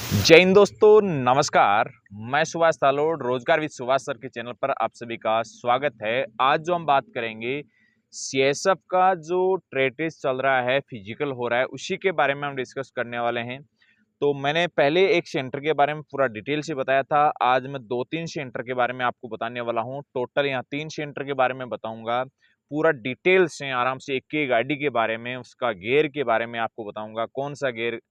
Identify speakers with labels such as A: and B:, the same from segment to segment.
A: जय हिंद दोस्तों, नमस्कार। मैं सुभाष तालोड़, रोजगार विद सुभाष सर के चैनल पर आप सभी का स्वागत है। आज जो हम बात करेंगे सीएसएफ का जो ट्रेड टेस्ट चल रहा है, फिजिकल हो रहा है, उसी के बारे में हम डिस्कस करने वाले हैं। तो मैंने पहले एक सेंटर के बारे में पूरा डिटेल से बताया था। आज मैं 2-3 सेंटर के बारे में आपको बताने वाला हूँ। टोटल यहाँ 3 सेंटर के बारे में बताऊंगा। पूरा डिटेल से आराम से एक-एक गाड़ी के बारे में, उसका गियर के बारे में आपको बताऊंगा। कौन सा गियर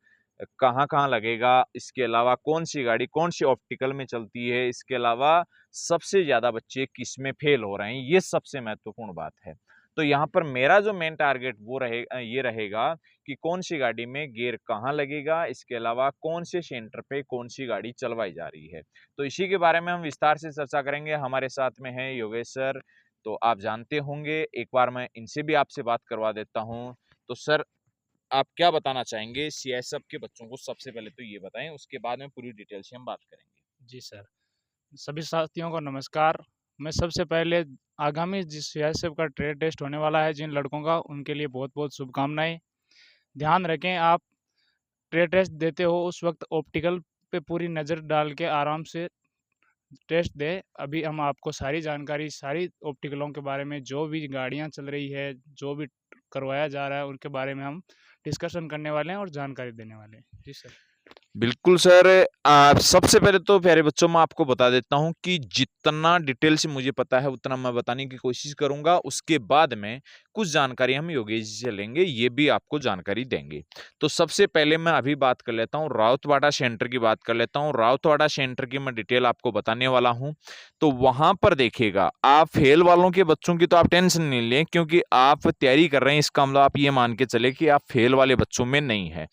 A: कहाँ-कहाँ लगेगा, इसके अलावा कौन-सी गाड़ी कौन-सी ऑप्टिकल में चलती है, इसके अलावा सबसे ज़्यादा बच्चे किसमें फेल हो रहे हैं, ये सबसे महत्वपूर्ण बात है। तो यहाँ पर मेरा जो मेन टारगेट वो ये रहेगा कि कौन-सी गाड़ी में गियर कहाँ लगेगा, इसके अलावा कौन से सेंटर पे कौन-सी गाड़ी चलवाई जा रही है। तो इसी के बारे में हम विस्तार से चर्चा करेंगे। हमारे साथ में हैं योगेश सर, तो आप जानते होंगे, एक बार मैं इनसे भी आपसे बात करवा देता हूँ। तो सर, आप क्या बताना चाहेंगे सीएसएफ के बच्चों को? सबसे पहले तो ये बताएं, उसके बाद में पूरी डिटेल से हम बात करेंगे।
B: जी सर, सभी साथियों को नमस्कार। मैं सबसे पहले आगामी जिस सीआईएसएफ का ट्रेड टेस्ट होने वाला है जिन लड़कों का, उनके लिए बहुत-बहुत शुभकामनाएँ। ध्यान रखें, आप ट्रेड टेस्ट देते हो उस वक़्त ऑप्टिकल पे पूरी नज़र डाल के आराम से टेस्ट दें। अभी हम आपको सारी जानकारी, सारी ऑप्टिकलों के बारे में, जो भी गाड़ियाँ चल रही है, जो भी करवाया जा रहा है, उनके बारे में हम डिस्कशन करने वाले हैं और जानकारी देने वाले हैं। जी सर।
A: बिल्कुल सर। सबसे पहले तो प्यारे बच्चों, मैं आपको बता देता हूँ कि जितना डिटेल से मुझे पता है उतना मैं बताने की कोशिश करूँगा। उसके बाद में कुछ जानकारी हम योगेश जी से लेंगे, ये भी आपको जानकारी देंगे। तो सबसे पहले मैं अभी बात कर लेता हूँ, राउतवाड़ा सेंटर की बात कर लेता हूँ। राउतवाड़ा सेंटर की मैं डिटेल आपको बताने वाला हूँ। तो वहाँ पर देखिएगा, आप फेल वालों के बच्चों की तो आप टेंशन नहीं लें, क्योंकि आप तैयारी कर रहे हैं, इसका मतलब आप ये मान के चले कि आप फेल वाले बच्चों में नहीं है,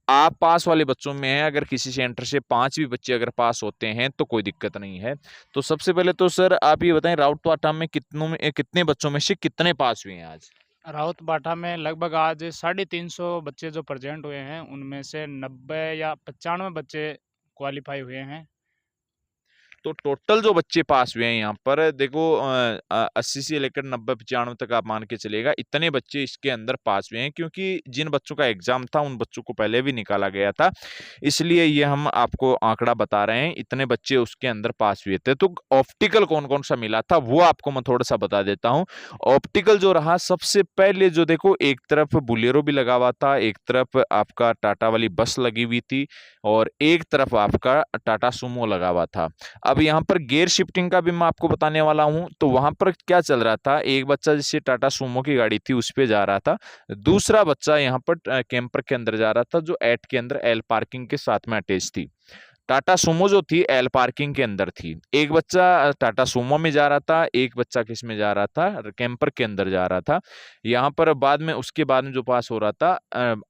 A: आप पास वाले बच्चों में हैं। अगर किसी सेंटर से 5 भी बच्चे अगर पास होते हैं तो कोई दिक्कत नहीं है। तो सबसे पहले तो सर आप ये बताएं, राउतवाड़ा में कितने बच्चों में से कितने पास हुए हैं आज?
B: राउत बाटा में लगभग आज 350 बच्चे जो प्रेजेंट हुए हैं, उनमें से 90 या 95 बच्चे क्वालिफाई हुए हैं।
A: तो टोटल जो बच्चे पास हुए हैं यहाँ पर देखो, 80 से लेकर 90-95 तक आप मान के चलेगा, इतने बच्चे इसके अंदर पास हुए हैं, क्योंकि जिन बच्चों का एग्जाम था उन बच्चों को पहले भी निकाला गया था। इसलिए ये हम आपको आंकड़ा बता रहे हैं, इतने बच्चे उसके अंदर पास हुए थे। तो ऑप्टिकल कौन कौन सा मिला था वो आपको मैं थोड़ा सा बता देता हूँ। ऑप्टिकल जो रहा, सबसे पहले जो देखो, एक तरफ बुलेरो भी लगा हुआ था, एक तरफ आपका टाटा वाली बस लगी हुई थी, और एक तरफ आपका टाटा सुमो लगा हुआ था। अब यहाँ पर गियर शिफ्टिंग का भी मैं आपको बताने वाला हूँ। तो वहां पर क्या चल रहा था, एक बच्चा जिससे टाटा सुमो की गाड़ी थी उस पे जा रहा था, दूसरा बच्चा यहाँ पर कैंपर के अंदर जा रहा था, जो एट के अंदर एल पार्किंग के साथ में अटैच थी। टाटा सुमो जो थी एल पार्किंग के अंदर थी। एक बच्चा टाटा सुमो में जा रहा था, एक बच्चा किस में जा रहा था, कैंपर के अंदर जा रहा था। यहाँ पर बाद में उसके बाद में जो पास हो रहा था,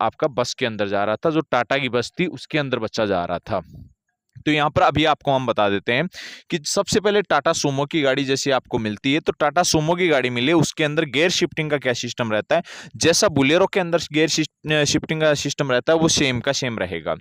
A: आपका बस के अंदर जा रहा था, जो टाटा की बस थी उसके अंदर बच्चा जा रहा था। तो यहाँ पर अभी आपको हम बता देते हैं कि सबसे पहले टाटा सुमो की गाड़ी जैसे आपको मिलती है, तो टाटा सुमो की गाड़ी मिले, उसके अंदर गियर शिफ्टिंग का क्या सिस्टम रहता है, जैसा बुलेरो के अंदर गियर शिफ्टिंग का सिस्टम रहता है, वो सेम का सेम रहेगा।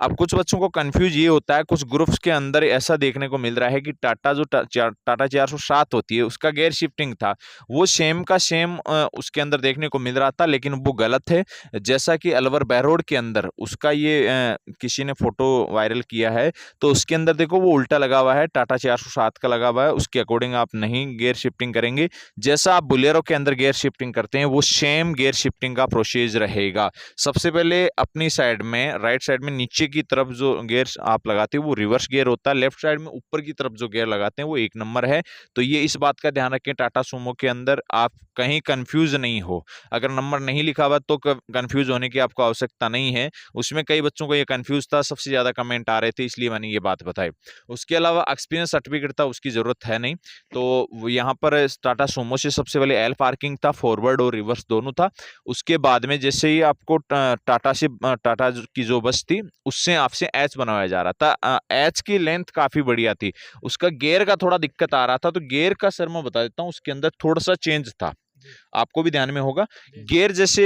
A: अब कुछ बच्चों को कंफ्यूज ये होता है, कुछ ग्रुप्स के अंदर ऐसा देखने को मिल रहा है कि टाटा 407 होती है, उसका गियर शिफ्टिंग था, वो सेम का सेम उसके अंदर देखने को मिल रहा था, लेकिन वो गलत है। जैसा कि अलवर बहरोड के अंदर उसका ये किसी ने फोटो वायरल किया है, तो उसके अंदर देखो वो उल्टा लगा हुआ है, टाटा 407 का लगा हुआ है, उसके अकॉर्डिंग आप नहीं गियर शिफ्टिंग करेंगे। जैसा आप बुलेरो के अंदर गियर शिफ्टिंग करते हैं, वो सेम गियर शिफ्टिंग का प्रोसेस रहेगा। सबसे पहले अपनी साइड में, राइट साइड में नीचे की तरफ जो गियर आप लगाते हैं वो रिवर्स गियर होता है, लेफ्ट साइड में ऊपर की तरफ जो गियर लगाते हैं वो 1 नंबर है। तो ये इस बात का ध्यान रखें, टाटा सुमो के अंदर आप कहीं कंफ्यूज नहीं हो। अगर नंबर नहीं लिखा हुआ तो कंफ्यूज होने की आपको आवश्यकता नहीं है। उसमें कई बच्चों को ये कंफ्यूज था, सबसे ज्यादा कमेंट आ रहे थे, इसलिए मैंने ये बात बताई। उसके अलावा एक्सपीरियंस सर्टिफिकेट था, उसकी जरूरत है नहीं। तो यहाँ पर टाटा सुमो से सबसे पहले एल पार्किंग था, फॉरवर्ड और रिवर्स दोनों था। उसके बाद में जैसे ही आपको टाटा की जो बस थी उससे आपसे एच बनवाया जा रहा था, एच की लेंथ काफी बढ़िया थी, उसका गियर का थोड़ा दिक्कत आ रहा था। तो गियर का सर मैं बता देता हूँ, उसके अंदर थोड़ा सा चेंज था।
B: जी,
A: आपको भी ध्यान में होगा।
B: जी, जी।
A: गियर जैसे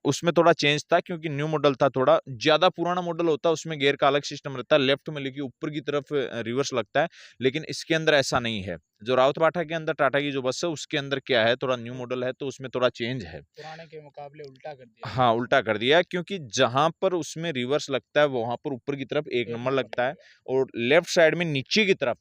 A: उसमें थोड़ा चेंज था क्योंकि न्यू मॉडल था, थोड़ा ज़्यादा पुराना मॉडल होता है उसमें गियर का अलग सिस्टम रहता है, लेफ्ट में लेके ऊपर की तरफ रिवर्स लगता है, लेकिन इसके अंदर ऐसा नहीं है। जो राउत बाटा के अंदर टाटा की जो बस है उसके अंदर क्या है, थोड़ा न्यू
B: वो
A: मॉडल है तो उसमें थोड़ा चेंज है।
B: पुराने के मुकाबले उल्टा कर दिया
A: हाँ,
B: गया है।
A: उल्टा कर दिया है क्योंकि जहाँ पर उसमें रिवर्स लगता है वहाँ पर ऊपर की तरफ 1
B: एक
A: नंबर
B: नंबर
A: लगता
B: लग
A: है
B: गया।
A: और लेफ्ट साइड में नीचे की तरफ,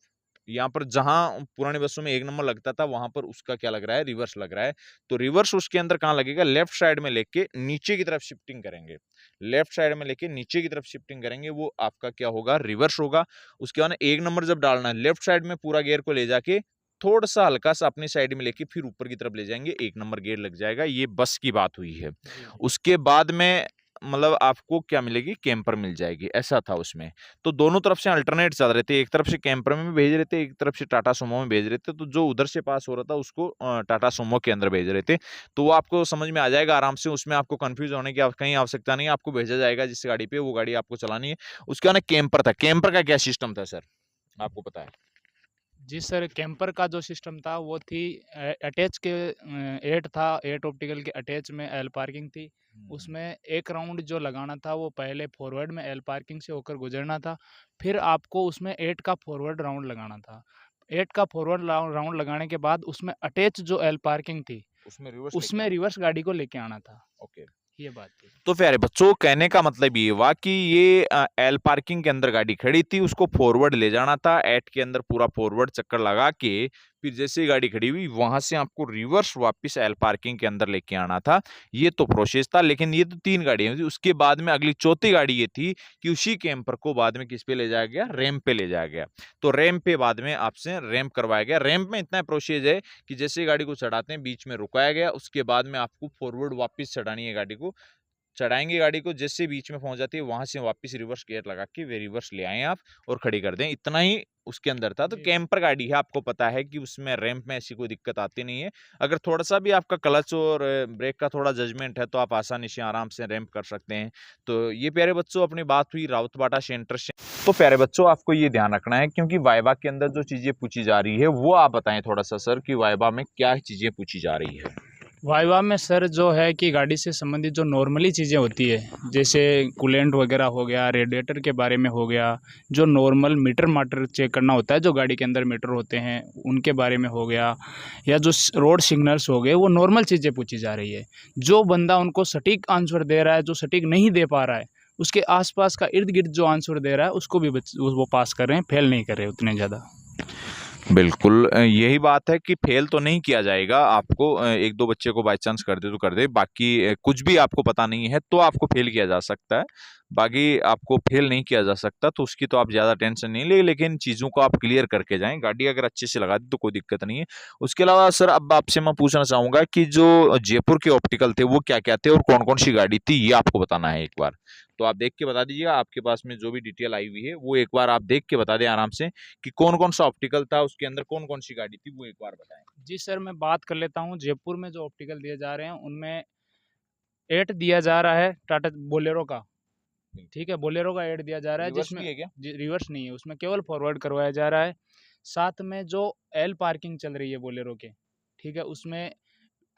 A: यहाँ पर जहाँ पुरानी बसों में 1 नंबर लगता था वहाँ पर उसका क्या लग रहा है, रिवर्स लग रहा है। तो रिवर्स उसके अंदर कहाँ लगेगा, लेफ्ट साइड में लेके नीचे की तरफ शिफ्टिंग करेंगे। लेफ्ट साइड में लेके नीचे की तरफ शिफ्टिंग करेंगे, वो आपका क्या होगा, रिवर्स होगा। उसके बाद 1 नंबर जब डालना है, लेफ्ट साइड में पूरा गियर को ले जाके थोड़ा-सा हल्का-सा अपनी साइड में लेके फिर ऊपर की तरफ ले जाएँगे, 1 नंबर गियर लग जाएगा। ये बस की बात हुई है।
B: जी, जी।
A: उसके बाद में मतलब आपको क्या मिलेगी, कैंपर मिल जाएगी, ऐसा था उसमें। तो दोनों तरफ से अल्टरनेट चल रहे थे, एक तरफ से कैंपर में भेज रहे थे, एक तरफ से टाटा सूमो में भेज रहे थे, तो जो उधर से पास हो रहा था उसको टाटा सूमो के अंदर भेज रहे थे। तो वो आपको समझ में आ जाएगा आराम से, उसमें आपको कन्फ्यूज़ होने की कहीं आवश्यकता नहीं है, आपको भेजा जाएगा जिस गाड़ी पे, वो गाड़ी आपको चलानी है। उसके बाद ना कैंपर था, कैंपर का क्या सिस्टम था सर? आपको पता है?
B: जी सर, कैंपर का जो सिस्टम था वो थी अटैच के 8 था, 8 ऑप्टिकल के अटैच में एल पार्किंग थी।
A: हुँ,
B: उसमें एक राउंड जो लगाना था वो पहले फॉरवर्ड में एल पार्किंग से होकर गुजरना था। फिर आपको उसमें 8 का फॉरवर्ड राउंड लगाना था। 8 का फॉरवर्ड राउंड लगाने के बाद उसमें अटैच जो एल पार्किंग थी,
A: उसमें रिवर्स लेके
B: उसमें
A: आना।
B: रिवर्स गाड़ी को लेके आना था।
A: ओके।
B: ये बात थी।
A: तो प्यारे बच्चों, कहने का मतलब ये हुआ कि ये एल पार्किंग के अंदर गाड़ी खड़ी थी, उसको फॉरवर्ड ले जाना था, एट के अंदर पूरा फॉरवर्ड चक्कर लगा के, फिर जैसे ही गाड़ी खड़ी हुई, वहां से आपको रिवर्स वापस एल पार्किंग के अंदर लेके आना था। ये तो प्रोसेस था, लेकिन ये तो 3 गाड़ियां थी। उसके बाद में अगली चौथी गाड़ी ये थी कि उसी कैंपर को बाद में किस पे ले जाया गया, रैंप पे ले जाया गया। तो रैंप पे बाद में आपसे रैंप करवाया गया। रैंप में इतना प्रोसेस है कि जैसे ही गाड़ी को चढ़ाते हैं, बीच में रुकाया गया, उसके बाद में आपको फॉरवर्ड वापस चढ़ानी है गाड़ी को, चढ़ाएँगे गाड़ी को, जैसे बीच में पहुँच जाती है, वहाँ से वापस रिवर्स गियर लगा के वे रिवर्स ले आएँ आप और खड़ी कर दें, इतना ही उसके अंदर था। तो
B: जी, जी।
A: कैंपर गाड़ी है, आपको पता है कि उसमें रैंप में ऐसी कोई दिक्कत आती नहीं है। अगर थोड़ा-सा भी आपका क्लच और ब्रेक का थोड़ा जजमेंट है, तो आप आसानी से आराम से रैंप कर सकते हैं। तो ये प्यारे बच्चों अपनी बात हुई राउत बाटा सेंटर से। तो प्यारे बच्चों आपको ये ध्यान रखना है क्योंकि वाइवा के अंदर जो चीज़ें पूछी जा रही है, वो आप बताएँ थोड़ा-सा सर कि वाइवा में क्या चीज़ें पूछी जा रही है?
B: वाइवा में सर जो है कि गाड़ी से संबंधित जो नॉर्मली चीज़ें होती है, जैसे कूलेंट वगैरह हो गया, रेडिएटर के बारे में हो गया, जो नॉर्मल मीटर चेक करना होता है, जो गाड़ी के अंदर मीटर होते हैं, उनके बारे में हो गया, या जो रोड सिग्नल्स हो गए, वो नॉर्मल चीज़ें पूछी जा रही है। जो बंदा उनको सटीक आंसर दे रहा है, जो सटीक नहीं दे पा रहा है, उसके आसपास का इर्द-गिर्द जो आंसर दे रहा है, उसको भी वो पास कर रहे हैं, फेल नहीं कर रहे उतने ज़्यादा।
A: बिल्कुल यही बात है कि फ़ेल तो नहीं किया जाएगा आपको 1-2 बच्चे को बाय चांस कर दे तो कर दे, बाकी कुछ भी आपको पता नहीं है तो आपको फ़ेल किया जा सकता है। बाकी आपको फ़ेल नहीं किया जा सकता तो उसकी तो आप ज़्यादा टेंशन नहीं लें, लेकिन चीज़ों को आप क्लियर करके जाएँ, गाड़ी अगर अच्छे से लगा दी तो कोई दिक्कत नहीं है। उसके अलावा सर अब आपसे मैं पूछना चाहूँगा कि जो जयपुर के ऑप्टिकल थे वो क्या-क्या थे और कौन-कौन सी गाड़ी थी ये आपको बताना है एक बार। तो आप देख के बता दीजिएगा, आपके पास में जो भी डिटेल आई हुई है वो एक बार आप देख के बता दें आराम से कि कौन-कौन सा ऑप्टिकल था, उसके अंदर कौन-कौन सी गाड़ी थी, वो एक बार बताएँ?
B: जी सर, मैं बात कर लेता हूँ, जयपुर में जो ऑप्टिकल दिए जा रहे हैं, उनमें 8 दिया जा रहा है टाटा बोलेरो का।
A: बिल्कुल।
B: ठीक है, बोलेरो का ऐड दिया जा रहा है
A: रिवर्स
B: जिसमें
A: भी है क्या?
B: जी रिवर्स नहीं है, उसमें केवल फॉरवर्ड करवाया जा रहा है। साथ में जो एल पार्किंग चल रही है बोलेरो के, ठीक है, उसमें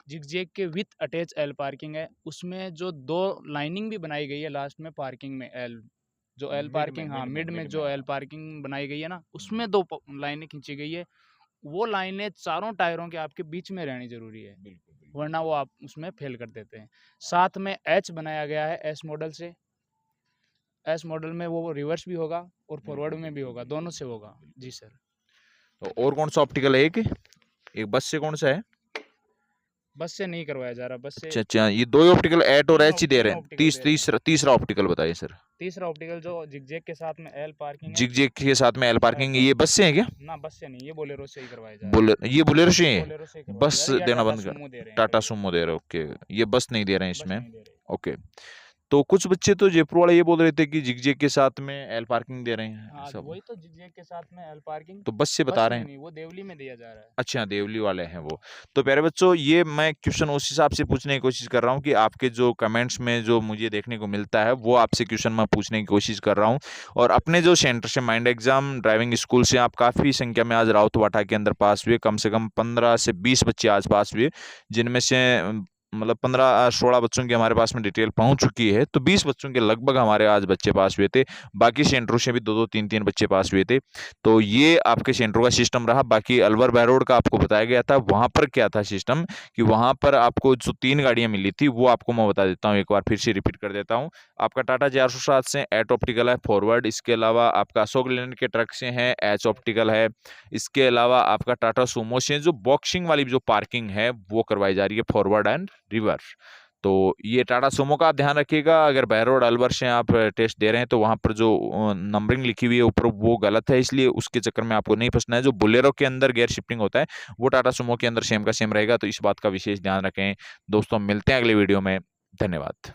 B: ज़िगज़ैग के विथ अटैच एल पार्किंग है। उसमें जो 2 लाइनिंग भी बनाई गई है लास्ट में पार्किंग में एल, जो एल पार्किंग हाँ, मिड में जो एल पार्किंग बनाई गई है ना,
A: हुँ,
B: उसमें 2 लाइनें खींची गई है। वो लाइनें चारों टायरों के आपके बीच में रहनी ज़रूरी है,
A: बिल्कुल, बिल्कुल।
B: वरना वो आप उसमें फेल कर देते हैं। साथ में एच बनाया गया है एस मॉडल से। एस मॉडल में वो रिवर्स भी होगा और फॉरवर्ड
A: बिल्कुल,
B: में भी
A: बिल्कुल,
B: होगा,
A: बिल्कुल,
B: दोनों से
A: बिल्कुल,
B: होगा।
A: बिल्कुल।
B: जी सर।
A: तो और कौन-सा ऑप्टिकल है एक? एक बस से कौन-सा है?
B: बस से नहीं करवाया जा रहा, बस से
A: अच्छा, अच्छा, ये 2 ही ऑप्टिकल एट और एच ही दे
B: 3
A: रहे हैं।
B: ऑप्टिकल दे रहे हैं।
A: तीसरा ऑप्टिकल बताइए सर।
B: तीसरा ऑप्टिकल जो ज़िगज़ैग के साथ में एल पार्किंग है,
A: जिग-जैग के साथ में एल
B: एल
A: पार्किंग, ये
B: पार्किंग।
A: बस से है क्या?
B: ना बस से नहीं, ये बोलेरो से ही करवाया जा रहा है।
A: ये बोलेरो से
B: ये
A: है?
B: बोलेरो से ही करवाया
A: बस
B: जा रहा है, या
A: देना
B: टाटा
A: बंद कर,
B: सूमो दे रहे हैं
A: टाटा
B: कई लोग।
A: सूमो दे रहे हैं, ओके। ये बस नहीं दे रहे हैं
B: बस
A: इसमें,
B: नहीं दे रहे।
A: ओके। तो कुछ बच्चे तो जयपुर वाले ये बोल रहे थे कि जिग के साथ में एल पार्किंग दे रहे हैं
B: हाँ,
A: सब,
B: वही तो जिग के साथ में एल पार्किंग
A: तो बस से
B: बस
A: बता रहे
B: में
A: हैं।
B: नहीं, वो देवली में दिया जा रहा है।
A: अच्छा, देवली वाले हैं वो। तो प्यारे बच्चों, ये मैं क्वेश्चन उस हिसाब से पूछने की कोशिश कर रहा हूँ कि आपके जो कमेंट्स में जो मुझे देखने को मिलता है, वो आपसे क्वेश्चन मैं पूछने की कोशिश कर रहा हूँ। और अपने जो सेंटर से माइंड एग्जाम ड्राइविंग स्कूल से आप काफ़ी संख्या में आज राउतवाटा के अंदर पास हुए, कम से कम 15 से 20 बच्चे आज पास हुए, जिनमें से मतलब 15-16 बच्चों की हमारे पास में डिटेल पहुंच चुकी है, तो 20 बच्चों के लगभग हमारे आज बच्चे पास हुए थे। बाकी सेंटरों से भी 2-2, 3-3 बच्चे पास हुए थे। तो ये आपके सेंटरों का सिस्टम रहा। बाकी अलवर बहरोड का आपको बताया गया था, वहाँ पर क्या था सिस्टम कि वहाँ पर आपको जो 3 गाड़ियाँ मिली थी, वो आपको मैं बता देता हूँ, एक बार फिर से रिपीट कर देता हूँ। आपका टाटा JR107 से एट ऑप्टिकल है फॉरवर्ड, इसके अलावा आपका अशोक लेलैंड के ट्रक से है एच ऑप्टिकल है, इसके अलावा आपका टाटा सूमो से जो बॉक्सिंग वाली जो पार्किंग है, वो करवाई जा रही है फॉरवर्ड एंड रिवर्स। तो ये टाटा सूमो का आप ध्यान रखिएगा, अगर बहरोड अलवर से आप टेस्ट दे रहे हैं तो वहाँ पर जो नंबरिंग लिखी हुई है ऊपर, वो गलत है, इसलिए उसके चक्कर में आपको नहीं फंसना है। जो बोलेरो के अंदर गियर शिफ्टिंग होता है, वो टाटा सूमो के अंदर सेम का सेम रहेगा, तो इस बात का विशेष ध्यान रखें। दोस्तों, मिलते हैं अगले वीडियो में। धन्यवाद।